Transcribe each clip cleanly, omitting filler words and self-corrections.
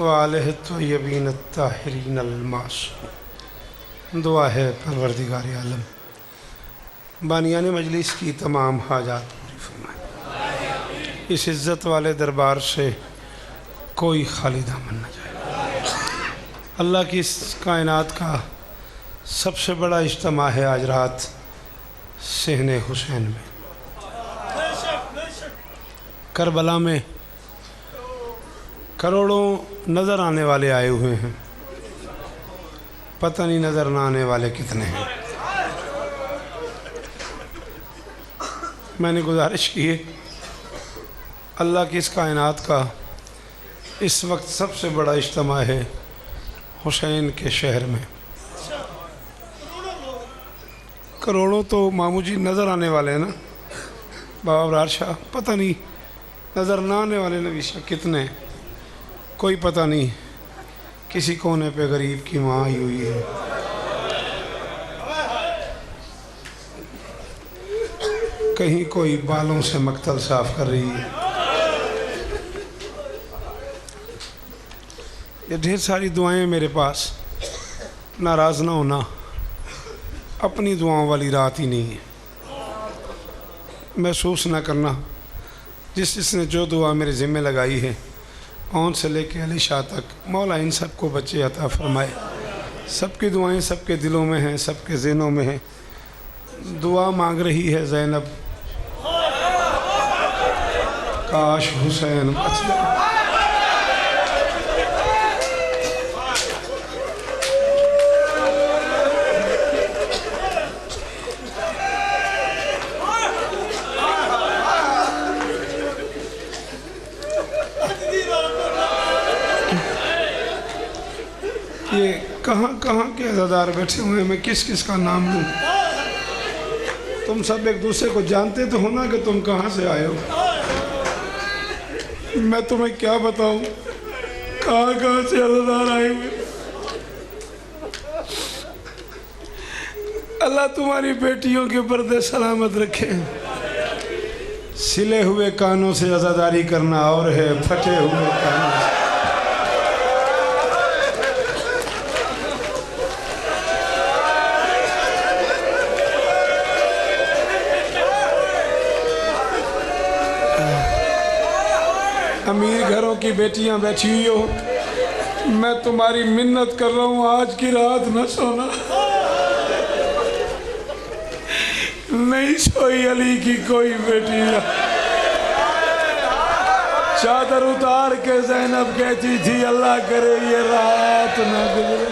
وآلہ الطیبین الطاہرین المعصومین۔ دعا ہے پروردگار عالم بانیان مجلس کی تمام حاجات پوری فرمائے، اس عزت والے دربار سے کوئی خالی دامن نہ جائے۔ اللہ کی اس کائنات کا سب سے بڑا اجتماع ہے آج رات صحن حسین میں۔ کربلا میں کروڑوں نظر آنے والے آئے ہوئے ہیں، پتہ نہیں نظر نہ آنے والے کتنے ہیں۔ میں نے گزارش کی ہے اللہ کی اس کائنات کا اس وقت سب سے بڑا اجتماع ہے حسین کے شہر میں۔ کروڑوں تو ماموں جی نظر آنے والے ہیں نا بابا ابرار شاہ، پتہ نہیں نظر نہ آنے والے نبی شاہ کتنے ہیں، کوئی پتہ نہیں۔ کسی کونے پہ غریب کی ماں آئی ہوئی ہے، کہیں کوئی بالوں سے مقتل صاف کر رہی ہے۔ یہ ڈھیر ساری دعائیں میرے پاس، ناراض نہ ہونا، اپنی دعاؤں والی رات ہی نہیں ہے۔ محسوس نہ کرنا جس نے جو دعا میرے ذمہ لگائی ہے، اون سے لے کے علی شاہ تک، مولا ان سب کو بچے عطا فرمائے۔ سب کی دعائیں سب کے دلوں میں ہیں، سب کے ذہنوں میں ہیں۔ دعا مانگ رہی ہے زینب، کاش حسین بچ جائے۔ یہ کہاں کہاں کے عزادار بیٹھے ہوئے ہیں، میں کس کس کا نام لوں؟ تم سب ایک دوسرے کو جانتے تو ہونا کہ تم کہاں سے آئے ہو۔ میں تمہیں کیا بتاؤں کہاں کہاں سے عزادار آئے ہوئے۔ اللہ تمہاری بیٹیوں کے پردے سلامت رکھے۔ سلے ہوئے کانوں سے عزاداری کرنا اور ہے پھٹے ہوئے کانوں سے۔ امیر گھروں کی بیٹیاں بیٹھی ہوئی ہو، میں تمہاری منت کر رہا ہوں آج کی رات نہ سونا۔ نہیں سوئی علی کی کوئی بیٹی، چادر اتار کے زینب کہتی تھی اللہ کرے یہ رات نہ گزرے۔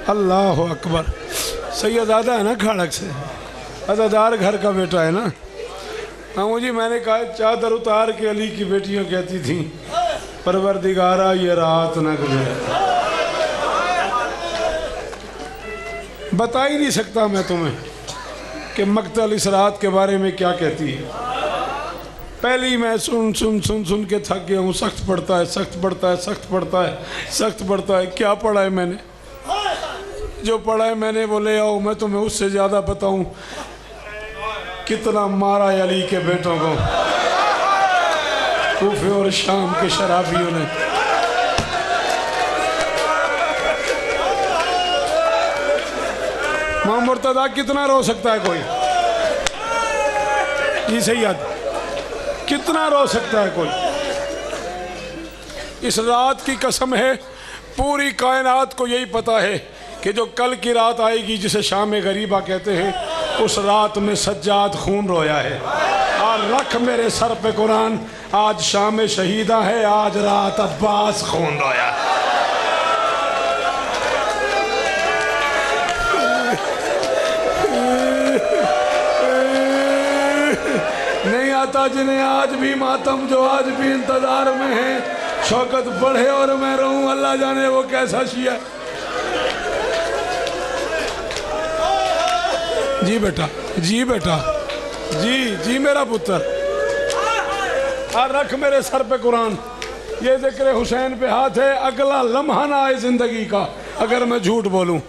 اللہ اکبر۔ سیدزادہ ہے نا کھاڑک سے، عزادار گھر کا بیٹا ہے نا۔ ہاں جی میں نے کہا چادر اتار کے علی کی بیٹیاں کہتی تھیں پروردگارہ یہ رات نہ گزرے۔ بتا ہی نہیں سکتا میں تمہیں کہ مقتل اس رات کے بارے میں کیا کہتی ہے۔ پہلی میں سن کے تھک گیا ہوں۔ سخت پڑتا ہے، سخت پڑتا ہے، سخت پڑتا ہے، سخت پڑتا ہے۔ کیا پڑھا ہے میں نے؟ جو پڑھا ہے میں نے وہ لے آؤ، میں تمہیں اس سے زیادہ بتاؤں کتنا مارا ہے علی کے بیٹوں کو کوفے اور شام کے شرابیوں نے۔ ماں مرتضیٰ کتنا رو سکتا ہے کوئی؟ جی سید کتنا رو سکتا ہے کوئی؟ اس رات کی قسم ہے پوری کائنات کو یہی پتا ہے کہ جو کل کی رات آئے گی جسے شام غریبہ کہتے ہیں، اس رات میں سجاد خون رویا ہے۔ اور رکھ میرے سر پہ قرآن، آج شام شہیدہ ہے، آج رات عباس خون رویا ہے۔ نہیں آتا جنہیں آج بھی ماتم، جو آج بھی انتظار میں ہیں، شوکت بڑھے اور میں رہوں، اللہ جانے وہ کیسا شیعہ۔ جی بیٹا، جی بیٹا، جی میرا پتر، اور رکھ میرے سر پہ قرآن۔ یہ ذکر حسین پہ ہاتھ ہے، اگلا لمحہ نہ آئے زندگی کا اگر میں جھوٹ بولوں۔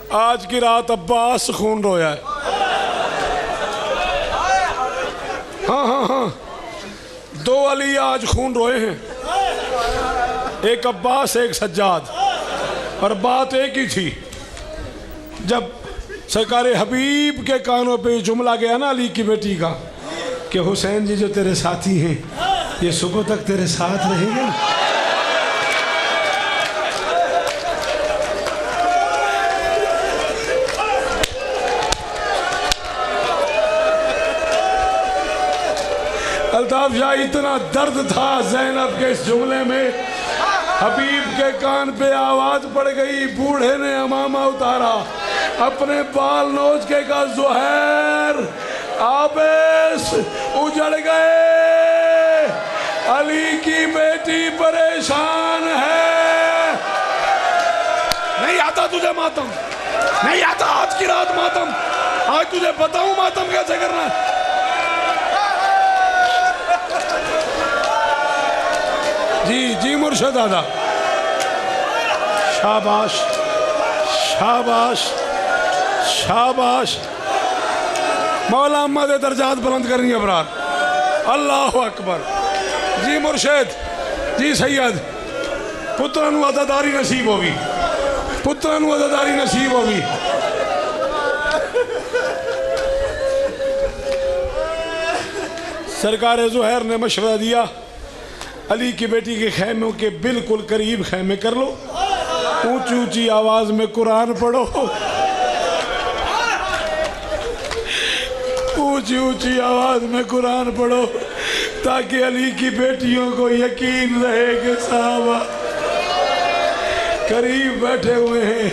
آج کی رات عباس خون رویا ہے۔ دو علی آج خون روئے ہیں، ایک عباس ایک سجاد، اور بات ایک ہی تھی۔ جب سرکار حبیب کے کانوں پہ جملہ گیا نا علی کی بیٹی کا کہ حسین جی جو تیرے ساتھی ہیں یہ صبح تک تیرے ساتھ رہیں گے، الطاف شاہ اتنا درد تھا زینب کے اس جملے میں، حبیب کے کان پہ آواز پڑ گئی، بوڑھے نے امامہ اتارا، اپنے بال نوچ کے کہا زہیر آبیس اجڑ گئے، علی کی بیٹی پریشان ہے۔ نہیں آتا تجھے ماتم، نہیں آتا آج کی رات ماتم، آج تجھے بتاؤں ماتم کیسے کرنا ہے۔ جی جی مرشد دادا، شاباش شاباش شاباش، مولا احمد درجات بلند کرنی ابرار، اللہ اکبر۔ جی مرشد، جی سید، پترانو عزاداری نصیب ہوگی، پترانو عزاداری نصیب ہوگی۔ سرکار زہیر نے مشورہ دیا علی کی بیٹی کے خیموں کے بالکل قریب خیمے کر لو، اونچی اونچی آواز میں قرآن پڑھو، اونچی اونچی آواز میں قرآن پڑھو، تاکہ علی کی بیٹیوں کو یقین رہے کہ صحابہ قریب بیٹھے ہوئے ہیں۔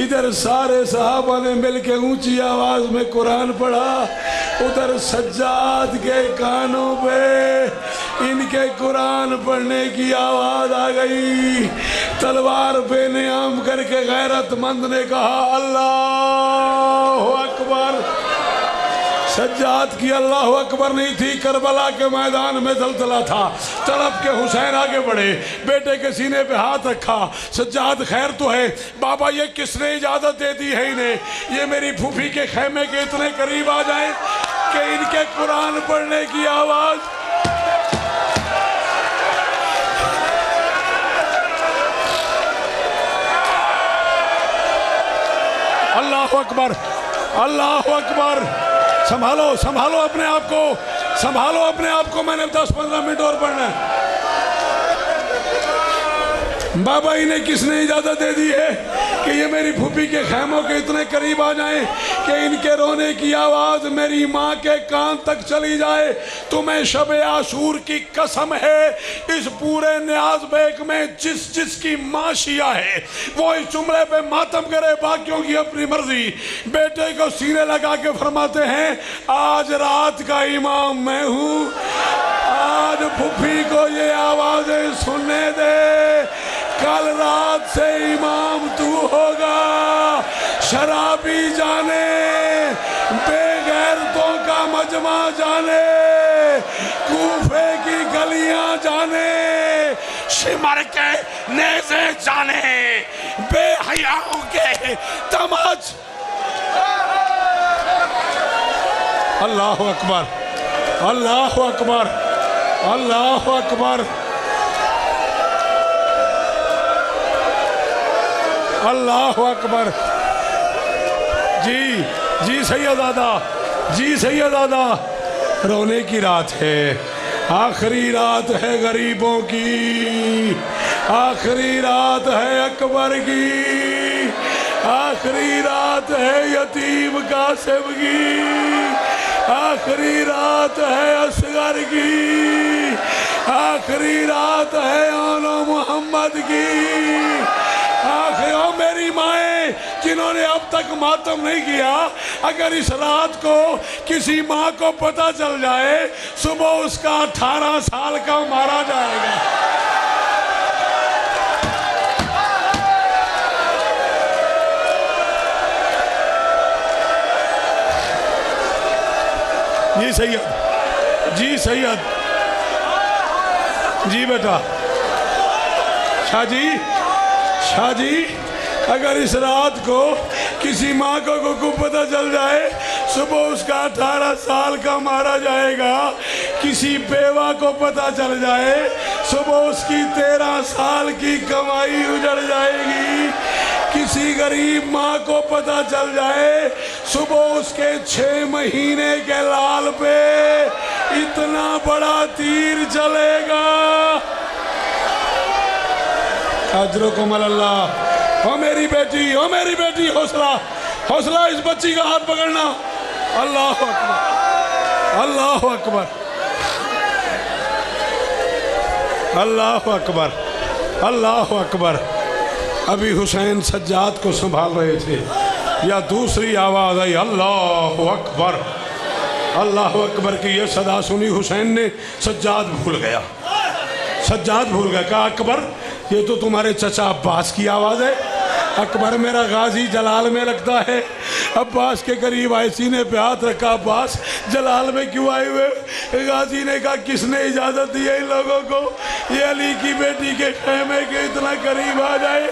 ادھر سارے صحابہ نے مل کے اونچی آواز میں قرآن پڑھا، ادھر سجاد کے کانوں پہ ان کے قرآن پڑھنے کی آواز آ گئی۔ تلوار بے نیام کر کے غیرت مند نے کہا اللہ اکبر۔ سجاد کی اللہ اکبر نہیں تھی، کربلا کے میدان میں زلزلہ تھا۔ تڑپ کے حسین آگے بڑھے، بیٹے کے سینے پہ ہاتھ رکھا، سجاد خیر تو ہے؟ بابا یہ کس نے اجازت دے دی ہے انہیں یہ میری پھوپھی کے خیمے کے اتنے قریب آ جائیں کہ ان کے قرآن پڑھنے کی آواز؟ اللہ اکبر اللہ اکبر۔ سنبھالو سنبھالو اپنے آپ کو، سنبھالو اپنے آپ کو، میں نے 10-15 منٹ اور پڑھنا ہے۔ بابا انہیں کس نے اجازت دے دی ہے کہ یہ میری پھوپھی کے خیموں کے اتنے قریب آ جائیں کہ ان کے رونے کی آواز میری ماں کے کان تک چلی جائے؟ تمہیں شب عاشور کی قسم ہے اس پورے نیاز بیگ میں جس کی ماں شیعہ ہے وہ اس جملے پہ ماتم کرے، باقیوں کی اپنی مرضی۔ بیٹے کو سینے لگا کے فرماتے ہیں آج رات کا امام میں ہوں، آج پھوپھی کو یہ آوازیں سننے دے، کل رات سے امام تو ہوگا۔ شرابی جانے، بے غیرتوں کا مجمع جانے، کوفے کی گلیاں جانے، شمر کے نیزے جانے، بے حیاؤں کے تماچ۔ اللہ اکبر اللہ اکبر اللہ اکبر اللہ اکبر۔ جی جی سیدادہ، جی سیدادہ، رونے کی رات ہے، آخری رات ہے غریبوں کی، آخری رات ہے اکبر کی، آخری رات ہے یتیم قاسم کی، آخری رات ہے اصغر کی، آخری رات ہے آنو محمد کی، آخر میری مائیں جنہوں نے اب تک ماتم نہیں کیا، اگر اس رات کو کسی ماں کو پتہ چل جائے صبح اس کا 18 سال کا مارا جائے گا۔ جی سید، جی سید، جی بیٹا شاہ جی، شاہ جی، اگر اس رات کو کسی ماں کو پتہ چل جائے صبح اس کا 18 سال کا مارا جائے گا، کسی بیوہ کو پتہ چل جائے صبح اس کی 13 سال کی کمائی اجڑ جائے گی، کسی غریب ماں کو پتہ چل جائے صبح اس کے 6 مہینے کے لال پہ اتنا بڑا تیر چلے گا۔ اجرکم اللہ۔ او میری بیٹی، او میری بیٹی، حوصلہ حوصلہ، اس بچی کا ہاتھ پکڑنا۔ اللہ اکبر، اللہ اکبر، اللہ اکبر، اللہ اکبر۔ ابھی حسین سجاد کو سنبھال رہے تھے، یا دوسری آواز آئی اللہ اکبر، اللہ اکبر کی یہ صدا سنی، حسین نے سجاد بھول گیا، سجاد بھول گیا۔ کہا اکبر یہ تو تمہارے چچا عباس کی آواز ہے۔ اکبر میرا غازی جلال میں لگتا ہے۔ عباس کے قریب آئے، سینے پہ ہاتھ رکھا، عباس جلال میں کیوں آئے ہوئے؟ غازی نے کہا کس نے اجازت دی ہے ان لوگوں کو یہ علی کی بیٹی کے خیمے کے اتنا قریب آ جائے؟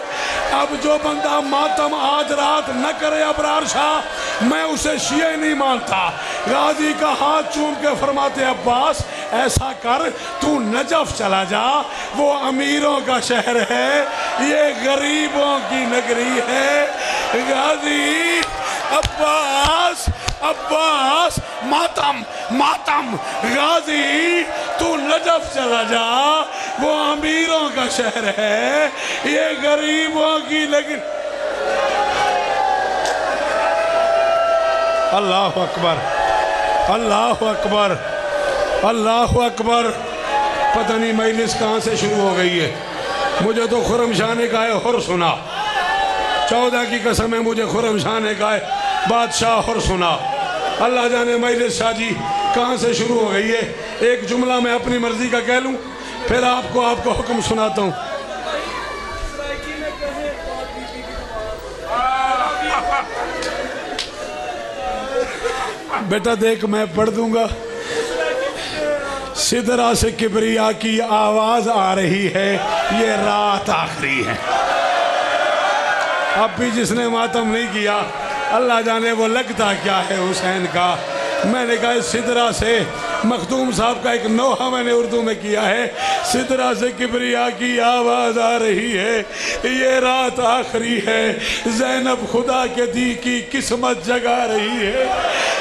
اب جو بندہ ماتم آج رات نہ کرے ابرار شاہ، میں اسے شیعہ نہیں مانتا۔ غازی کا ہاتھ چوم کے فرماتے عباس ایسا کر تو نجف چلا جا، وہ امیروں کا شہر ہے، یہ غریبوں کی نگری ہے۔ غازی عباس، عباس ماتم ماتم، غازی تو نجف چلا جا، وہ امیروں کا شہر ہے، یہ غریبوں کی نگری۔ اللہ اکبر، اللہ اکبر، اللہ اکبر۔ پتہ نہیں مجلس کہاں سے شروع ہو گئی ہے، مجھے تو خرم شاہ نے کہا ہے حر سنا، 14 کی قسم ہے مجھے خرم شاہ نے کہا ہے بادشاہ حر سنا۔ اللہ جانے مجلس شاہ جی کہاں سے شروع ہو گئی ہے۔ ایک جملہ میں اپنی مرضی کا کہہ لوں، پھر آپ کو حکم سناتا ہوں۔ بیٹا دیکھ میں پڑھ دوں گا۔ سدرہ سے کبریا کی آواز آ رہی ہے، یہ رات آخری ہے۔ اب بھی جس نے ماتم نہیں کیا اللہ جانے وہ لگتا کیا ہے حسین کا۔ میں نے کہا سدرہ سے، مخدوم صاحب کا ایک نوحہ میں نے اردو میں کیا ہے، سدرہ سے کبریا کی آواز آ رہی ہے، یہ رات آخری ہے، زینب خدا کے دی کی قسمت جگا رہی ہے،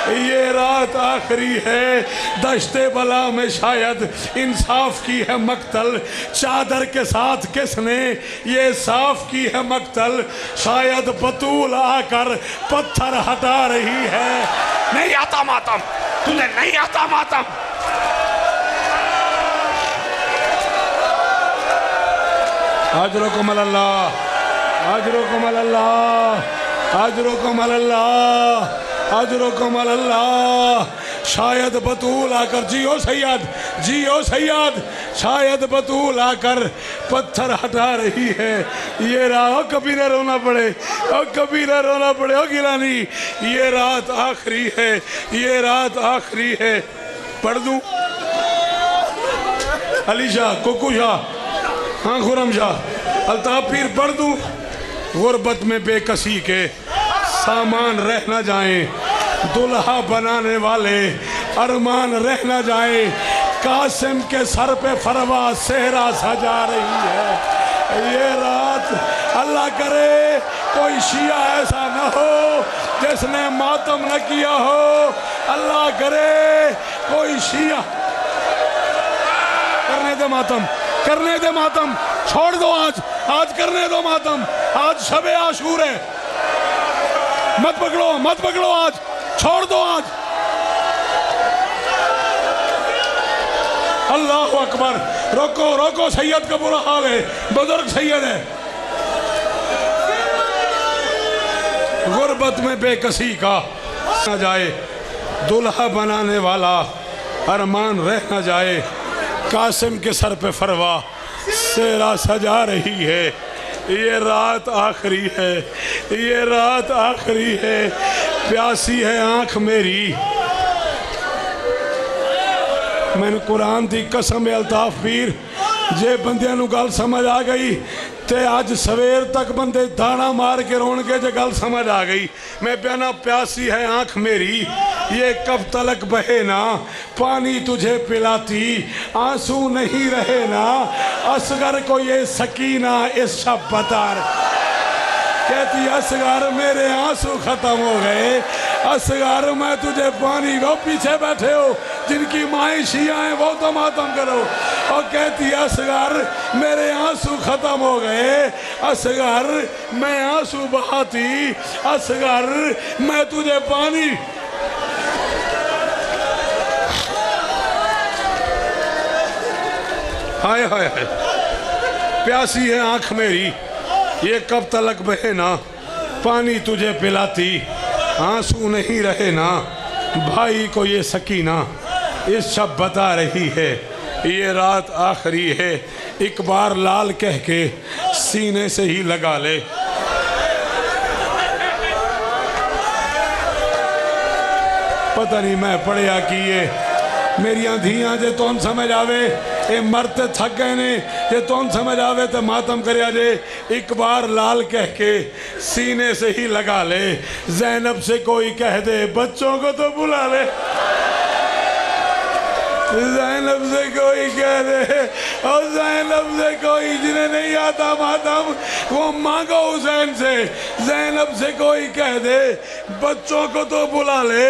یہ رات آخری ہے، دشت بلا میں شاید انصاف کی ہے مقتل، چادر کے ساتھ کس نے یہ صاف کی ہے مقتل، شاید بطول آ کر پتھر ہٹا رہی ہے۔ نہیں آتا ماتم، تجھے نہیں آتا ماتم۔ اجرکم اللہ، اجرکم اللہ، اجرکم اللہ، اجرکم اللہ۔ شاید بطول آ کر، جیو سید، جیو سید، شاید بطول آ کر پتھر ہٹا رہی ہے، یہ رات کبھی نہ رونا پڑے، اور کبھی نہ رونا پڑے، او گیلانی، یہ رات آخری ہے، یہ رات آخری ہے۔ پڑھ دوں علی شاہ، کوکو شاہ، ہاں خرم شاہ، الطاف پیر پڑھ دوں۔ غربت میں بے کسی کے سامان رہ نہ جائیں، دلہا بنانے والے ارمان رہ نہ جائیں، قاسم کے سر پہ فروا صحرا سجا رہی ہے، یہ رات اللہ کرے کوئی شیعہ ایسا نہ ہو جس نے ماتم نہ کیا ہو، اللہ کرے کوئی شیعہ کرنے دے ماتم، کرنے دے ماتم، چھوڑ دو آج، آج کرنے دو ماتم، آج شب عاشور ہے، مت پکڑو، مت پکڑو، آج چھوڑ دو آج۔ اللہ اکبر، روکو روکو، سید کا برا حال ہے، بزرگ سید ہے۔ غربت میں بے کسی کا نہ جائے، دلہا بنانے والا ارمان رہ نہ جائے، قاسم کے سر پہ فروا صحرا سجا رہی ہے، یہ رات آخری ہے، یہ رات آخری ہے، پیاسی ہے آنکھ میری۔ میں نے قرآن دی قسم الطاف پیر، جے بندیاں نو گل سمجھ آ گئی تے آج سویر تک بندے دانا مار کے رون کے جے گل سمجھ آ گئی۔ میں پیانا پیاسی ہے آنکھ میری، یہ کب تلک بہے نا پانی تجھے پلاتی آنسو نہیں رہے نا اصغر کو یہ سکینہ اس شب بتا کہتی اصغر میرے آنسو ختم ہو گئے اصغر میں تجھے پانی وہ پیچھے بیٹھے ہو جن کی مائیں شیعہ ہیں وہ تو ماتم کرو اور کہتی اصغر میرے آنسو ختم ہو گئے اصغر میں آنسو بہاتی اصغر میں تجھے پانی ہائے ہائے ہائے پیاسی ہے آنکھ میری یہ کب تلک بہے نا پانی تجھے پلاتی آنسو نہیں رہے نا بھائی کو یہ سکینہ اس شب بتا رہی ہے یہ رات آخری ہے ایک بار لال کہہ کے سینے سے ہی لگا لے پتہ نہیں میں پڑھیا کیے میریاں دھیاں جے تون سمجھ آوے اے مرتے تھک گئے نے جے تون سمجھ آوے تو ماتم کریا جے ایک بار لال کہہ کے سینے سے ہی لگا لے زینب سے کوئی کہہ دے بچوں کو تو بلا لے زینب سے کوئی کہہ دے اور زینب سے کوئی جنہیں نہیں آتا ماتم وہ مانگو حسین سے زینب سے کوئی کہہ دے بچوں کو تو بلا لے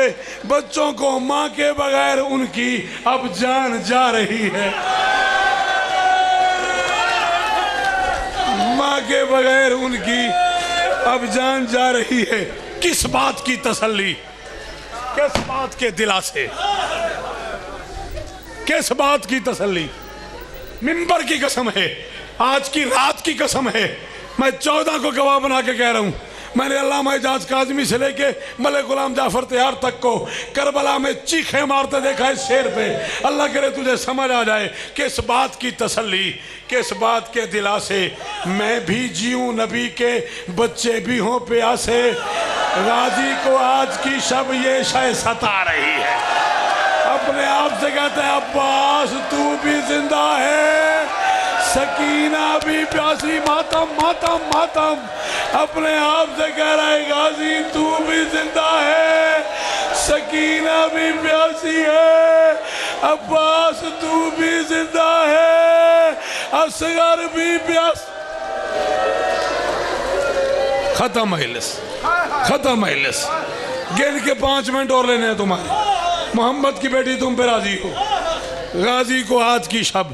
بچوں کو ماں کے بغیر ان کی اب جان جا رہی ہے ماں کے بغیر ان کی اب جان جا رہی ہے کس بات کی تسلی کس بات کے دلاسے کس بات کی تسلی منبر کی قسم ہے آج کی رات کی قسم ہے میں 14 کو گواہ بنا کے کہہ رہا ہوں میں نے علامہ اعجاز کاظمی سے لے کے ملک غلام جعفر تیار تک کو کربلا میں چیخیں مارتے دیکھا ہے شیر پہ اللہ کرے تجھے سمجھ آ جائے کس بات کی تسلی کس بات کے دلاسے میں بھی جیوں نبی کے بچے بھی ہوں پیاسے غازی کو آج کی شب یہ شے ستا رہی ہے اپنے آپ سے کہتا ہے عباس تو بھی زندہ ہے سکینہ بھی پیاسی ماتم ماتم ماتم اپنے آپ سے کہہ رہا ہے غازی تو بھی زندہ ہے سکینہ بھی پیاسی ہے عباس تو بھی زندہ ہے اصغر بھی پیاس ختم مجلس ختم مجلس گن کے 5 منٹ اور لینے ہیں تمہارے محمد کی بیٹی تم پہ راضی ہو غازی کو آج کی شب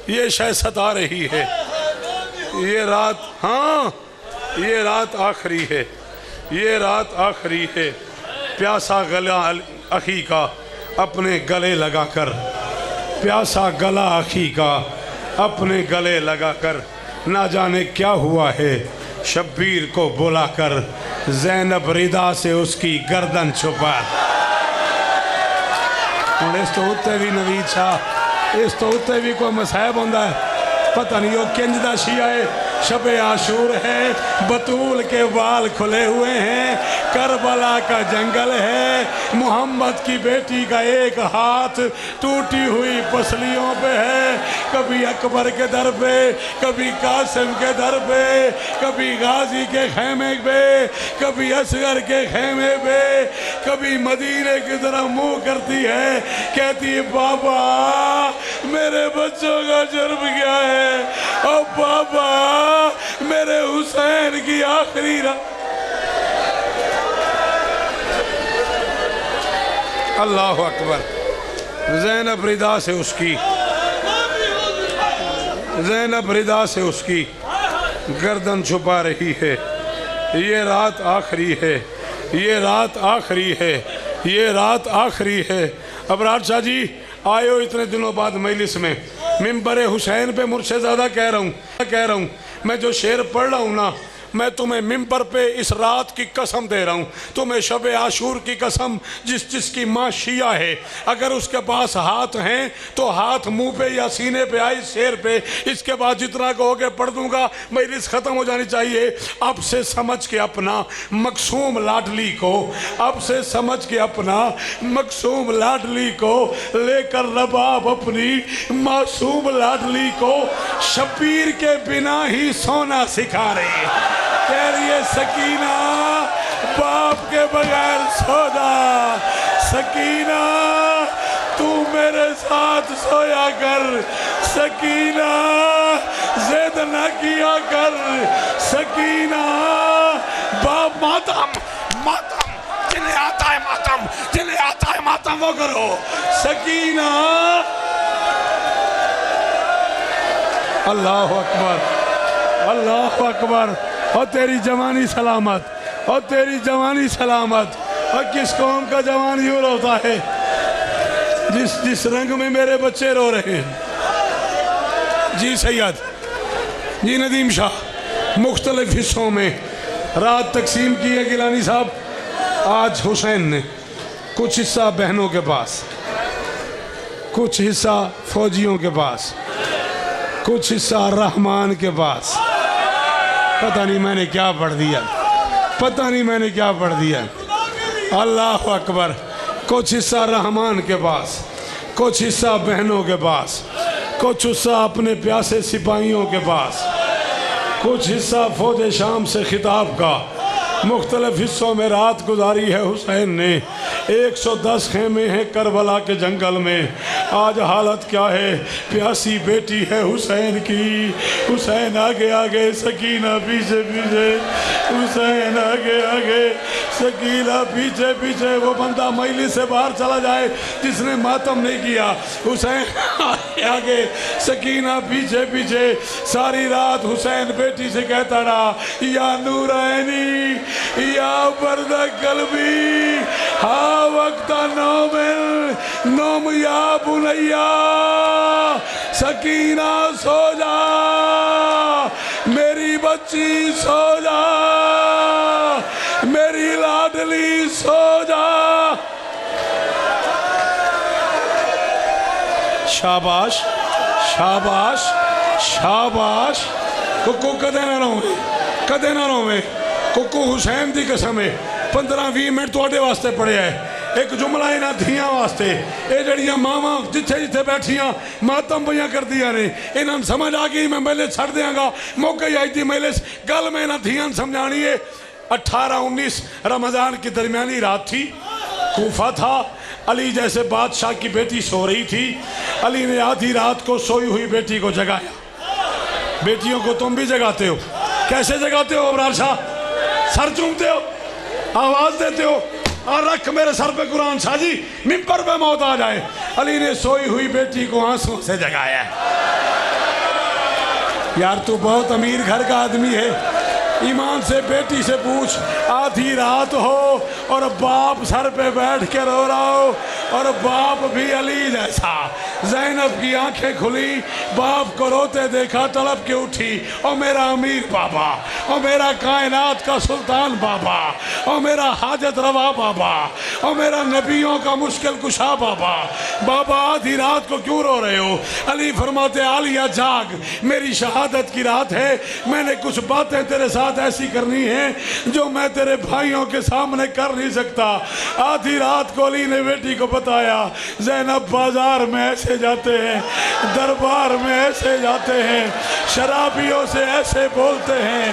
یہ شے ستا رہی ہے یہ رات ہاں یہ رات آخری ہے یہ رات آخری ہے پیاسا گلا اخی کا اپنے گلے لگا کر پیاسا گلا اخی کا اپنے گلے لگا کر نہ جانے کیا ہوا ہے شبیر کو بلا کر زینب ردا سے اس کی گردن چھپا اس تو اتے بھی نوید شاہ اس تو اتے بھی کوئی مصائب ہوندہ ہے پتہ نہیں وہ کنجدہ شیعہ ہے شب عاشور ہے بطول کے بال کھلے ہوئے ہیں کربلا کا جنگل ہے محمد کی بیٹی کا ایک ہاتھ ٹوٹی ہوئی پسلیوں پہ ہے کبھی اکبر کے در پہ کبھی قاسم کے در پہ کبھی غازی کے خیمے پہ کبھی اصغر کے خیمے پہ کبھی مدینے کی طرف منہ کرتی ہے کہتی ہے بابا میرے بچوں کا جرم کیا ہے او بابا میرے حسین کی آخری رات اللہ اکبر زینب ردا سے اس کی زینب ردا سے اس کی گردن چھپا رہی ہے یہ رات آخری ہے یہ رات آخری ہے یہ رات آخری ہے ابرار شاہ جی آئے ہو اتنے دنوں بعد مجلس میں منبر حسین پہ مرشد زادہ کہہ رہا ہوں میں جو شعر پڑھ رہا ہوں نا میں تمہیں منبر پہ اس رات کی قسم دے رہا ہوں تمہیں شب عاشور کی قسم جس کی ماں شیعہ ہے اگر اس کے پاس ہاتھ ہیں تو ہاتھ منہ پہ یا سینے پہ آئی شعر پہ اس کے بعد جتنا کہو کہ پڑھ دوں گا مجلس ختم ہو جانی چاہیے اب سے سمجھ کے اپنا مقصوم لاڈلی کو اب سے سمجھ کے اپنا مقصوم لاڈلی کو لے کر رباب اپنی معصوم لاڈلی کو شبیر کے بنا ہی سونا سکھا رہی ہے کہہ رہی ہے سکینہ باپ کے بغیر سودا سکینہ تو میرے ساتھ سویا کر، سکینہ زید نہ کیا کر، سکینہ باپ ماتم جنہیں آتا ہے ماتم وہ کرو، سکینہ۔ اللہ اکبر، اللہ اکبر۔ اور تیری جوانی سلامت، اور تیری جوانی سلامت۔ اور کس قوم کا جوان یوں روتا ہے؟ جس رنگ میں میرے بچے رو رہے ہیں۔ جی سید، جی ندیم شاہ، مختلف حصوں میں رات تقسیم کی ہے گیلانی صاحب۔ آج حسین نے کچھ حصہ بہنوں کے پاس، کچھ حصہ فوجیوں کے پاس، کچھ حصہ رحمان کے پاس۔ پتہ نہیں میں نے کیا پڑھ دیا، پتہ نہیں میں نے کیا پڑھ دیا۔ اللہ اکبر۔ کچھ حصہ رحمان کے پاس، کچھ حصہ بہنوں کے پاس، کچھ حصہ اپنے پیاسے سپاہیوں کے پاس، کچھ حصہ فوج شام سے خطاب کا۔ مختلف حصوں میں رات گزاری ہے حسین نے۔ 110 خیمے ہیں کربلا کے جنگل میں۔ آج حالت کیا ہے؟ پیاسی بیٹی ہے حسین کی۔ حسین آگے آگے، سکینہ پیچھے پیچھے، حسین آگے آگے، سکینہ پیچھے پیچھے۔ وہ بندہ مجلس سے باہر چلا جائے جس نے ماتم نہیں کیا۔ حسین آگے آگے، سکینہ پیچھے پیچھے۔ ساری رات حسین بیٹی سے کہتا رہا، یا نورینی یا برد قلبی ہا وقت نوم یا بنیا، سکینہ سو جا میری بچی، سو جا میری لاڈلی، سو جا۔ شاباش شاباش شاباش۔ ککو کدے نہ روے، کدے نہ روے۔ ککو حسین دی قسم ہے 15-20 منٹ توڑے واسطے پڑے ہیں۔ ایک جملہ انہاں دھیاں واسطے، اے جڑیاں ماما جتھے جتھے بیٹھیاں ماتم بیاں کر دیا نے، انہاں سمجھ آگئی میں مجلس چھڑ دیاں گا۔ موقع ہی آئی تھی مجلس، گل میں انہاں دھیاں سمجھانی ہے۔ 18-19 رمضان کی درمیانی رات تھی، کوفہ تھا۔ علی جیسے بادشاہ کی بیٹی سو رہی تھی۔ علی نے آدھی رات کو سوئی ہوئی بیٹی کو جگایا۔ بیٹیوں کو تم بھی جگاتے ہو، کیسے جگاتے ہو ابرار شاہ؟ سر چومتے ہو، آواز دیتے ہو، اور رکھ میرے سر پہ قرآن شاہ جی، ممبر پہ موت آ جائے۔ علی نے سوئی ہوئی بیٹی کو آنسوں سے جگایا ہے۔ یار تو بہت امیر گھر کا آدمی ہے، ایمان سے بیٹی سے پوچھ، آدھی رات ہو اور باپ سر پہ بیٹھ کے رو رہا ہو، اور باپ بھی علی جیسا۔ زینب کی آنکھیں کھلی، باپ کو روتے دیکھا، تڑپ کے اٹھی، او میرا امیر بابا، او میرا کائنات کا سلطان بابا، او میرا حاجت روا بابا، او میرا نبیوں کا مشکل کشا بابا، بابا آدھی رات کو کیوں رو رہے ہو؟ علی فرماتے عالیہ جاگ، میری شہادت کی رات ہے، میں نے کچھ باتیں تیرے ساتھ ایسی کرنی ہیں جو میں تیرے بھائیوں کے سامنے کر نہیں سکتا۔ آدھی رات کو علی نے بیٹی کو بتایا، زینب بازار میں ایسے جاتے ہیں، دربار میں ایسے جاتے ہیں، شرابیوں سے ایسے بولتے ہیں،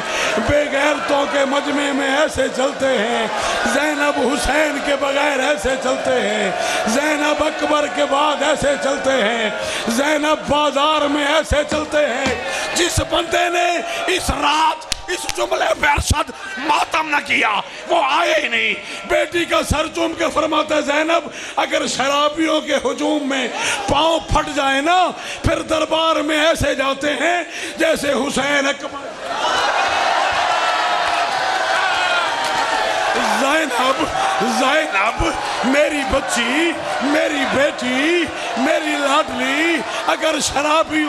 بے غیرتوں کے مجمع میں ایسے چلتے ہیں، زینب حسین کے بغیر ایسے چلتے ہیں، زینب اکبر کے بعد ایسے چلتے ہیں، زینب بازار میں ایسے چلتے ہیں۔ جس بندے نے اس رات اس جملے پہ ارشد ماتم نہ کیا وہ آئے ہی نہیں۔ بیٹی کا سر چوم کے فرماتا ہے زینب اگر شرابیوں کے ہجوم میں پاؤں پھٹ جائے نا پھر دربار میں ایسے جاتے ہیں جیسے حسین اکبر۔ زینب میری بچی، میری بیٹی، میری لاڈلی، اگر شرابی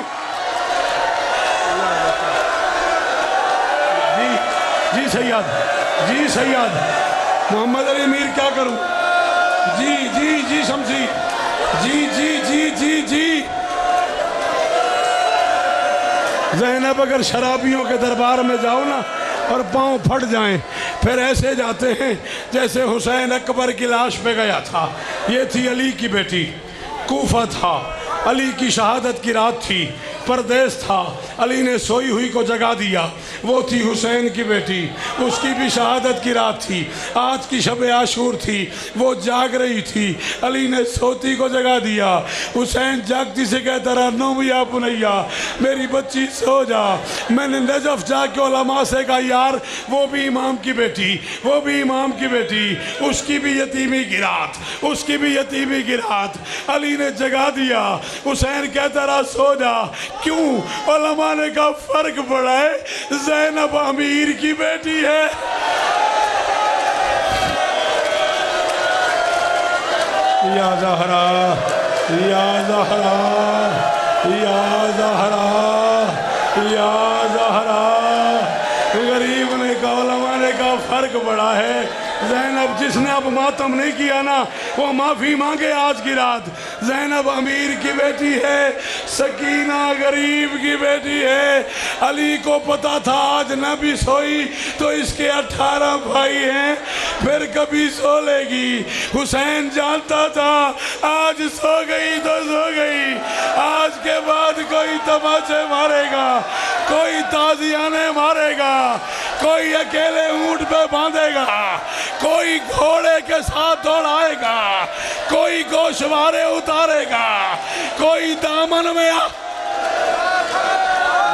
جی سیاد، جی سیاد محمد علی میر کیا کروں؟ جی جی جی شمسی، جی جی جی جی جی زینب اگر شرابیوں کے دربار میں جاؤ نا اور پاؤں پھٹ جائیں پھر ایسے جاتے ہیں جیسے حسین اکبر کی لاش پہ گیا تھا۔ یہ تھی علی کی بیٹی، کوفہ تھا، علی کی شہادت کی رات تھی، پردیس تھا، علی نے سوئی ہوئی کو جگا دیا، وہ تھی حسین کی بیٹی، اس کی بھی شہادت کی رات تھی، آج کی شب عاشور تھی، وہ جاگ رہی تھی، علی نے سوتی کو جگا دیا، حسین جاگتی سے کہتا رہا نوم یا بنیا میری بچی سو جا۔ میں نے نجف جا کے علماء سے کہا یار وہ بھی امام کی بیٹی، وہ بھی امام کی بیٹی، اس کی بھی یتیمی کی رات، اس کی بھی یتیمی کی رات، علی نے جگا دیا، حسین کہتا رہا سو جا۔ کیوں؟ علماء نے کہا فرق پڑا ہے، زینب امیر کی بیٹی ہے۔ یا زہرا یا زہرا یا زہرا یا زہرا۔ غریب نے کہا، علماء نے کہا فرق پڑا ہے، زینب جس نے اب ماتم نہیں کیا نا وہ معافی مانگے آج کی رات۔ زینب امیر کی بیٹی ہے، سکینہ غریب کی بیٹی ہے۔ علی کو پتا تھا آج نہ بھی سوئی تو اس کے 18 بھائی ہیں، پھر کبھی سو لے گی۔ حسین جانتا تھا آج سو گئی تو سو گئی، آج کے بعد کوئی تماچے مارے گا، کوئی تازیانے مارے گا، کوئی اکیلے اونٹ پہ باندھے گا، کوئی گھوڑے کے ساتھ دوڑائے گا، کوئی گوشوارے اتارے گا، کوئی دامن میں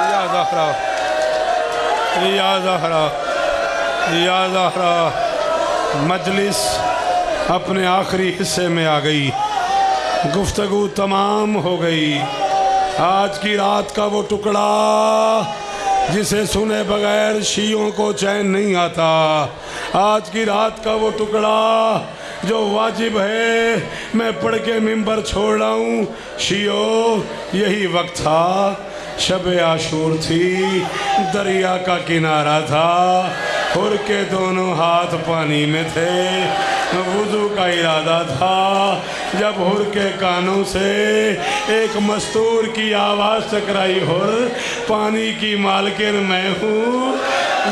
یا زہرا یا زہرا یا زہرا۔ مجلس اپنے آخری حصے میں آ گئی، گفتگو تمام ہو گئی۔ آج کی رات کا وہ ٹکڑا جسے سنے بغیر شیعوں کو چین نہیں آتا، آج کی رات کا وہ ٹکڑا جو واجب ہے میں پڑھ کے ممبر چھوڑ رہا ہوں۔ شیعو یہی وقت تھا، شب عاشور تھی، دریا کا کنارہ تھا، حر کے دونوں ہاتھ پانی میں تھے، وضو کا ارادہ تھا، جب حر کے کانوں سے ایک مستور کی آواز ٹکرائی، حر پانی کی مالکن میں ہوں،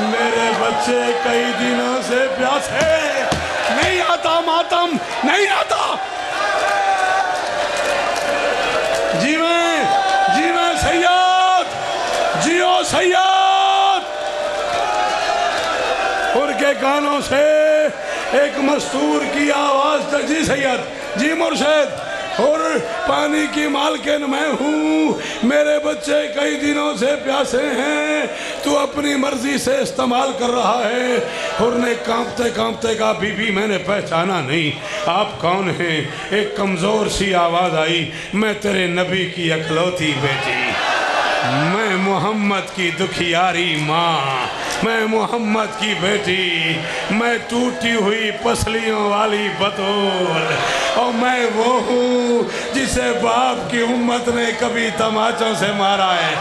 میرے بچے کئی دنوں سے پیاسے، نہیں آتا ماتم نہیں آتا۔ جی میں سید، جیو سید۔ حر کے کانوں سے ایک مستور کی آواز، جی سید، جی مرشد، اور پانی کی مالکن میں ہوں، میرے بچے کئی دنوں سے پیاسے ہیں، تو اپنی مرضی سے استعمال کر رہا ہے۔ حر نے کانپتے کانپتے کہا بی بی میں نے پہچانا نہیں، آپ کون ہیں؟ ایک کمزور سی آواز آئی، میں تیرے نبی کی اکلوتی بیٹی، میں محمد کی دکھیاری ماں، میں محمد کی بیٹی، میں ٹوٹی ہوئی پسلیوں والی بطول، اور میں وہ ہوں جسے باپ کی امت نے کبھی تماچوں سے مارا ہے،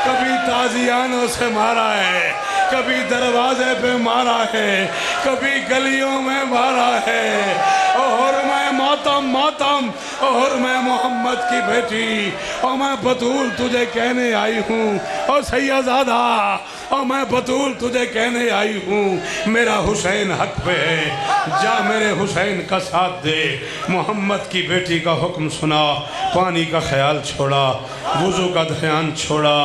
کبھی تازیانوں سے مارا ہے، کبھی دروازے پہ مارا ہے، کبھی گلیوں میں مارا ہے، اور میں ماتم، اور میں محمد کی بیٹی، اور میں بطول تجھے کہنے آئی ہوں، اور سیدزادہ، اور میں بطول تجھے کہنے آئی ہوں، میرا حسین حق پہ ہے، جا میرے حسین کا ساتھ دے۔ محمد کی بیٹی کا حکم سنا، پانی کا خیال چھوڑا، وضو کا دھیان چھوڑا،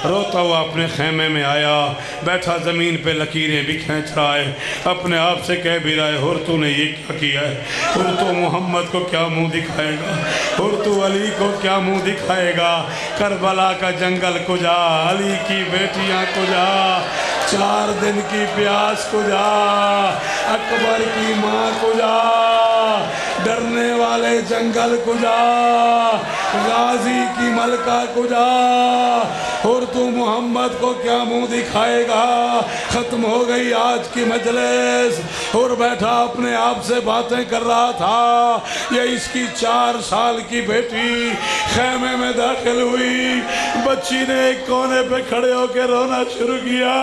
روتا ہوا اپنے خیمے میں آیا، بیٹھا زمین پہ لکیریں بھی کھینچ رہا ہے، اپنے آپ سے کہہ بھی رہا ہے حر تو نے یہ کیا کیا ہے؟ حر تو محمد کو کیا منہ دکھائے گا؟ حر تو علی کو کیا منہ دکھائے گا؟ کربلا کا جنگل کجا، علی کی بیٹیاں کجا، 4 دن کی پیاس کجا، اکبر کی ماں کجا، ڈرنے والے جنگل کجا، غازی کی ملکہ کجا، اور تو محمد کو کیا منہ دکھائے گا؟ ختم ہو گئی آج کی مجلس، اور بیٹھا اپنے آپ سے باتیں کر رہا تھا، یہ اس کی 4 سال کی بیٹی خیمے میں داخل ہوئی، بچی نے ایک کونے پہ کھڑے ہو کے رونا شروع کیا،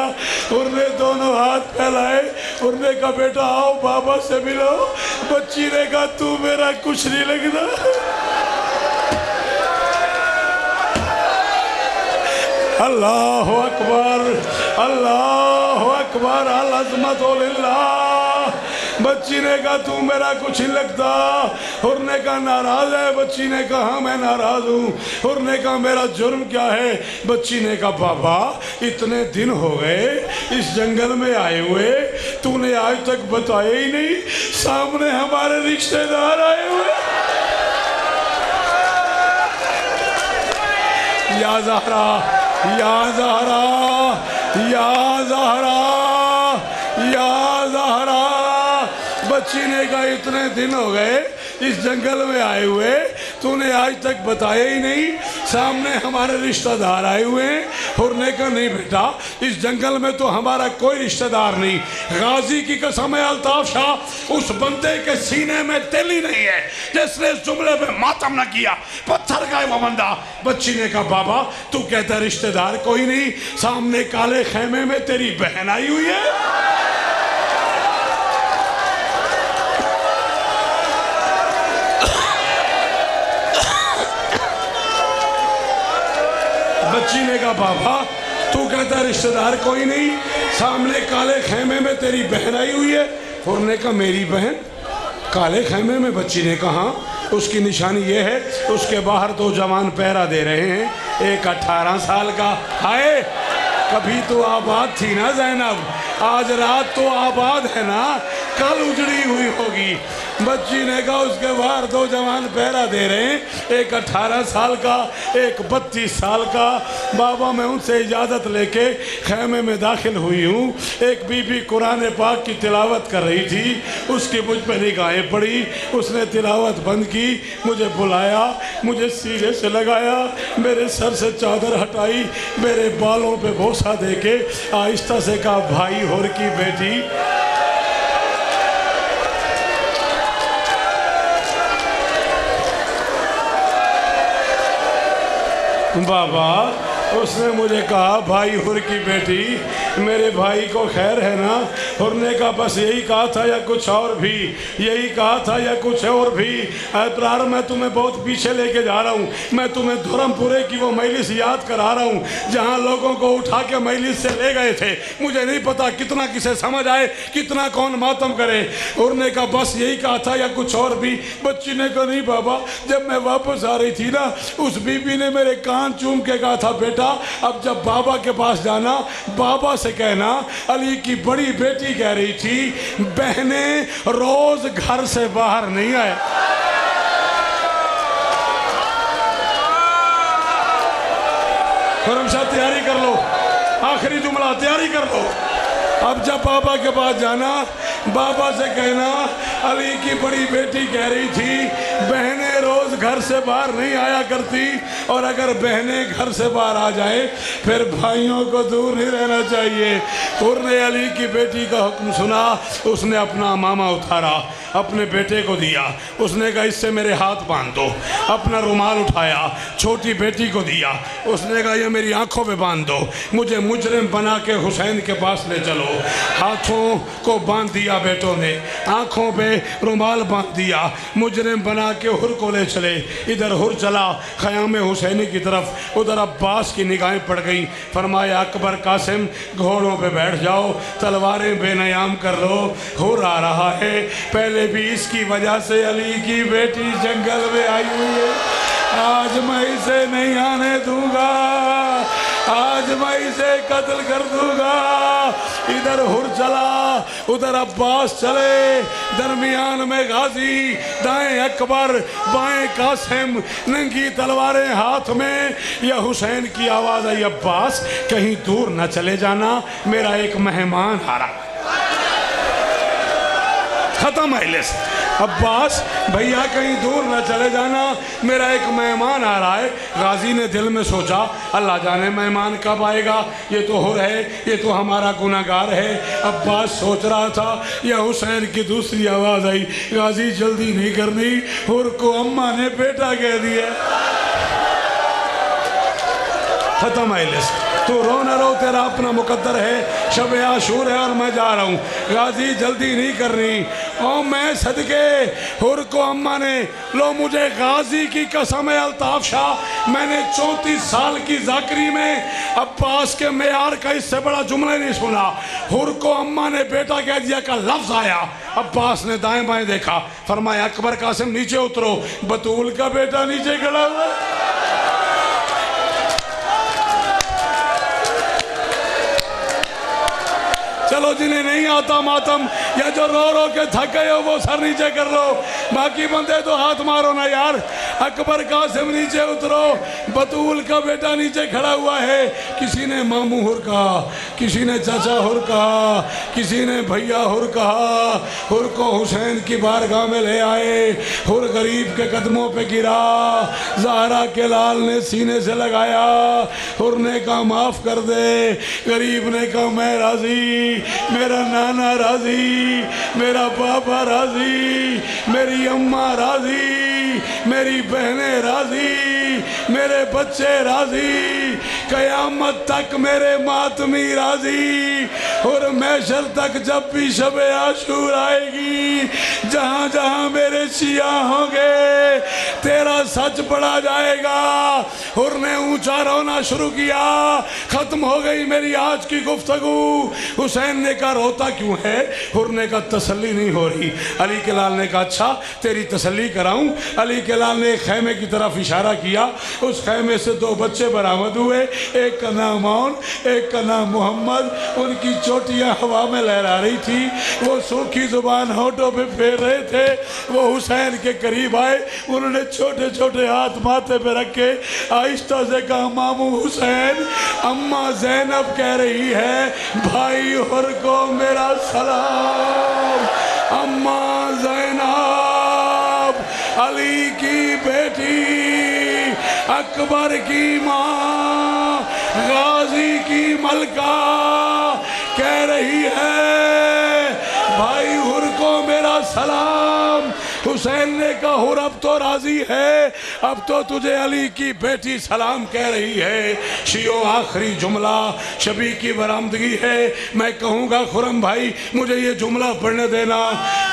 اور نے دونوں ہاتھ پھیلائے، اور نے کہا بیٹا آؤ بابا سے ملو، بچی نے کہا تو میرا کچھ نہیں لگتا۔ اللہ اکبر، اللہ اکبر، العظمت للہ، بچی نے کہا تو میرا کچھ نہیں لگتا. حر نے کہا ناراض ہے؟ بچی نے کہا ہاں میں ناراض ہوں. حر نے کہا میرا جرم کیا ہے؟ بچی نے کہا بابا اتنے دن ہو گئے اس جنگل میں آئے ہوئے, تو نے آج تک بتایا ہی نہیں. سامنے ہمارے رشتہ دار آئے ہوئے. یا زہرا یا زہرا یا زہرا یا زہرا. بچی نے کہا اتنے دن ہو گئے اس جنگل میں آئے ہوئے, تو نے آج تک بتایا ہی نہیں. سامنے ہمارے رشتہ دار آئے ہوئے ہیں. حر نے کہا نہیں بیٹا, اس جنگل میں تو ہمارا کوئی رشتہ دار نہیں. غازی کی قسم ہے الطاف شاہ, اس بندے کے سینے میں دل ہی نہیں ہے جس نے اس جملے پہ ماتم نہ کیا. پتھر کا ہے وہ بندہ. بچی نے کہا بابا تو کہتا ہے رشتہ دار کوئی نہیں, سامنے کالے خیمے میں تیری بہن آئی ہوئی ہے. بچی نے کہا بابا تو کہتا ہے رشتہ دار کوئی نہیں, سامنے کالے خیمے میں تیری بہن آئی ہوئی ہے. حر نے کہا میری بہن کالے خیمے میں؟ بچی نے کہا ہاں. اس کی نشانی یہ ہے اس کے باہر دو جوان پہرا دے رہے ہیں, ایک 18 سال کا. ہائے کبھی تو آباد تھی نا زینب, آج رات تو آباد ہے نا, کل اجڑی ہوئی ہوگی. بچی نے کہا اس کے باہر دو جوان پہرا دے رہے ہیں, ایک 18 سال کا ایک 32 سال کا. بابا میں ان سے اجازت لے کے خیمے میں داخل ہوئی ہوں. ایک بی بی قرآن پاک کی تلاوت کر رہی تھی, اس کی مجھ پہ نگاہیں پڑی, اس نے تلاوت بند کی, مجھے بلایا, مجھے سینے سے لگایا, میرے سر سے چادر ہٹائی, میرے بالوں پہ بوسہ دے کے آہستہ سے کہا بھائی حر کی بیٹی. بابا اس نے مجھے کہا بھائی حر کی بیٹی, میرے بھائی کو خیر ہے نا؟ حر نے کہا بس یہی کہا تھا یا کچھ اور بھی؟ یہی کہا تھا یا کچھ اور بھی؟ ابرار میں تمہیں بہت پیچھے لے کے جا رہا ہوں. میں تمہیں دھرم پورے کی وہ مجلس یاد کرا رہا ہوں جہاں لوگوں کو اٹھا کے مجلس سے لے گئے تھے. مجھے نہیں پتا کتنا کسے سمجھ آئے, کتنا کون ماتم کرے. حر نے کہا بس یہی کہا تھا یا کچھ اور بھی؟ بچی نے کہا نہیں بابا, جب میں واپس آ رہی تھی نا اس بی بی نے میرے کان چوم کے کہا تھا بیٹا اب جب بابا کے پاس جانا بابا سے کہنا علی کی بڑی بیٹی کہہ رہی تھی بہنیں روز گھر سے باہر نہیں آئے. خرم شاہ تیاری کر لو, آخری جملہ تیاری کر لو. اب جب بابا کے پاس جانا بابا سے کہنا علی کی بڑی بیٹی کہہ رہی تھی بہنیں روز گھر سے باہر نہیں آیا کرتی, اور اگر بہنیں گھر سے باہر آ جائیں پھر بھائیوں کو دور نہیں رہنا چاہیے. حر نے علی کی بیٹی کا حکم سنا, اس نے اپنا امامہ اتارا, اپنے بیٹے کو دیا, اس نے کہا اس سے میرے ہاتھ باندھ دو. اپنا رومال اٹھایا, چھوٹی بیٹی کو دیا, اس نے کہا یہ میری آنکھوں پہ باندھ دو, مجھے مجرم بنا کے حسین کے پاس لے چلو. ہاتھوں کو باندھ دیا بیٹوں نے, آنکھوں پہ رومال باندھ دیا, مجرم بنا کے حر کو لے چلے. ادھر حر چلا خیام حسینی کی طرف, ادھر عباس کی نگاہیں پڑ گئیں. فرمایا اکبر قاسم گھوڑوں پہ بیٹھ جاؤ, تلواریں بے نیام کر لو, حر آ رہا ہے. پہلے بھی اس کی وجہ سے علی کی بیٹی جنگل میں آئی ہوئی ہے, آج میں اسے نہیں آنے دوں گا, آج میں اسے قتل کر دوں گا. ادھر حر چلا, ادھر عباس چلے, درمیان میں غازی, دائیں اکبر بائیں قاسم, ننگی تلواریں ہاتھ میں. یا حسین کی آواز آئی عباس کہیں دور نہ چلے جانا, میرا ایک مہمان آ رہا. ختم مجلس. عباس بھیا کہیں دور نہ چلے جانا, میرا ایک مہمان آ رہا ہے. غازی نے دل میں سوچا اللہ جانے مہمان کب آئے گا, یہ تو حر ہے, یہ تو ہمارا گناہگار ہے. عباس سوچ رہا تھا, یا حسین کی دوسری آواز آئی غازی جلدی نہیں کرنی, حر کو اماں نے بیٹا کہہ دیا. ختم مجلس. تو رو نہ رو, تیرا اپنا مقدر ہے, شب عاشور ہے اور میں جا رہا ہوں. غازی جلدی نہیں کرنی. اور میں صدقے حر کو اما نے لو مجھے غازی کی قسم ہے الطاف شاہ میں نے 34 سال کی ذاکری میں عباس کے معیار کا اس سے بڑا جملہ نہیں سنا. حر کو اما نے بیٹا کہہ دیا کا لفظ آیا. عباس نے دائیں بائیں دیکھا فرمایا اکبر قاسم نیچے اترو بطول کا بیٹا نیچے کھڑا ہوا. چلو جنہیں نہیں آتا ماتم یا جو رو رو کے تھک گئے ہو وہ سر نیچے کر لو, باقی بندے تو ہاتھ مارو نا یار. اکبر قاسم نیچے اترو بطول کا بیٹا نیچے کھڑا ہوا ہے. کسی نے ماموں حر کہا, کسی نے چچا حر کہا, کسی نے بھیا حر کہا. حر کو حسین کی بارگاہ میں لے آئے. حر غریب کے قدموں پہ گرا. زہرا کے لال نے سینے سے لگایا. حر نے کہا معاف کر دے. غریب نے کہا میں راضی, میرا نانا راضی, میرا پاپا راضی, میری اماں راضی, میری بہنیں راضی, میرے بچے راضی, قیامت تک میرے ماتمی راضی. اور محشر تک جب بھی شب عاشور آئے گی جہاں جہاں میرے شیعہ ہوں گے تیرا سچ پڑا جائے گا. حر نے اونچا رونا شروع کیا. ختم ہو گئی میری آج کی گفتگو. حسین نے کہا روتا کیوں ہے؟ حر نے کہا تسلی نہیں ہو رہی. علی کے لال نے کہا اچھا تیری تسلی کراؤں. علی کے لال نے ایک خیمے کی طرف اشارہ کیا. اس خیمے سے 2 بچے برآمد ہوئے, ایک کا نام عون, ایک کا نام محمد. ان کی چوٹیاں ہوا میں لہرا رہی تھی, وہ سوکھی زبان ہونٹوں پہ پھیر رہے تھے. وہ حسین کے قریب آئے, انہوں نے چھوٹے چھوٹے ہاتھ ماتھے پہ رکھے, آہستہ سے کہا ماموں حسین اماں زینب کہہ رہی ہے بھائی حر کو میرا سلام. اماں زینب علی کی بیٹی, اکبر کی ماں, غازی کی ملکہ کہہ رہی ہے بھائی حر کو میرا سلام. حسین نے کہا حر اب تو راضی ہے, اب تو تجھے علی کی بیٹی سلام کہہ رہی ہے. شیعوں آخری جملہ شبی کی برآمدگی ہے, میں کہوں گا خرم بھائی مجھے یہ جملہ پڑھنے دینا.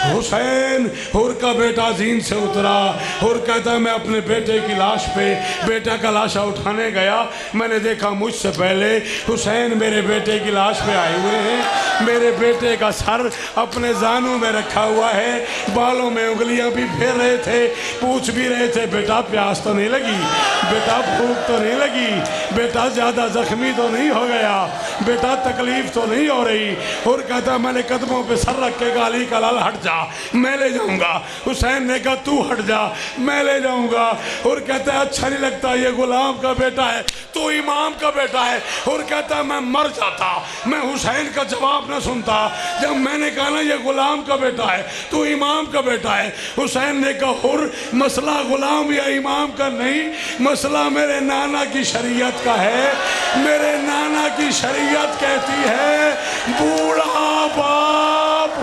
حسین حر کا بیٹا زین سے اترا. حر کہتا ہے میں اپنے بیٹے کی لاش پہ بیٹا کا لاشا اٹھانے گیا, میں نے دیکھا مجھ سے پہلے حسین میرے بیٹے کی لاش پہ آئے ہوئے ہیں. میرے بیٹے کا سر اپنے زانوں میں رکھا ہوا ہے, بالوں میں انگلیاں بھی پھیر رہے تھے, پوچھ بھی رہے تھے بیٹا پیاس تو نہیں لگی, بیٹا بھوک تو نہیں لگی, بیٹا زیادہ زخمی تو نہیں ہو گیا, بیٹا تکلیف تو نہیں ہو رہی. اور کہتا میں نے قدموں پہ سر رکھ کے گالی کا لال ہٹ جا میں لے جاؤں گا. حسین نے کہا تو ہٹ جا میں لے جاؤں گا. اور کہتا ہے اچھا نہیں لگتا یہ غلام کا بیٹا ہے تو امام کا بیٹا ہے. اور کہتا ہے میں مر جاتا, میں حسین کا جواب نہ سنتا جب میں نے کہا نا یہ غلام کا بیٹا ہے تو امام کا بیٹا ہے. حسین نے کہا حر مسئلہ غلام یا امام کا نہیں, مسئلہ میرے نانا کی شریعت کا ہے. میرے نانا کی شریعت کہتی ہے بوڑھا باپ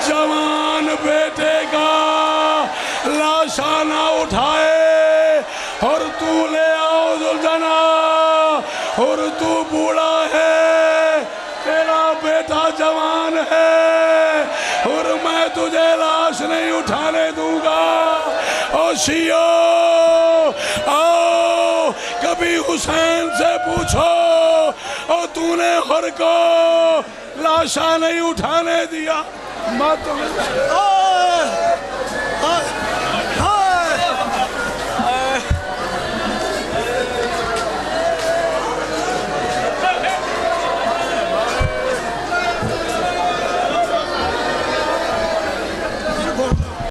جوان بیٹے کا لاشا نہ اٹھائے اور تو لے آؤ ذوالجنا. اور تو بوڑھا ہے تیرا بیٹا جوان ہے اور میں تجھے لاش نہیں اٹھانے دوں گا. او شیعو آؤ کبھی حسین سے پوچھو اور تو نے حر کو لاشا نہیں اٹھانے دیا.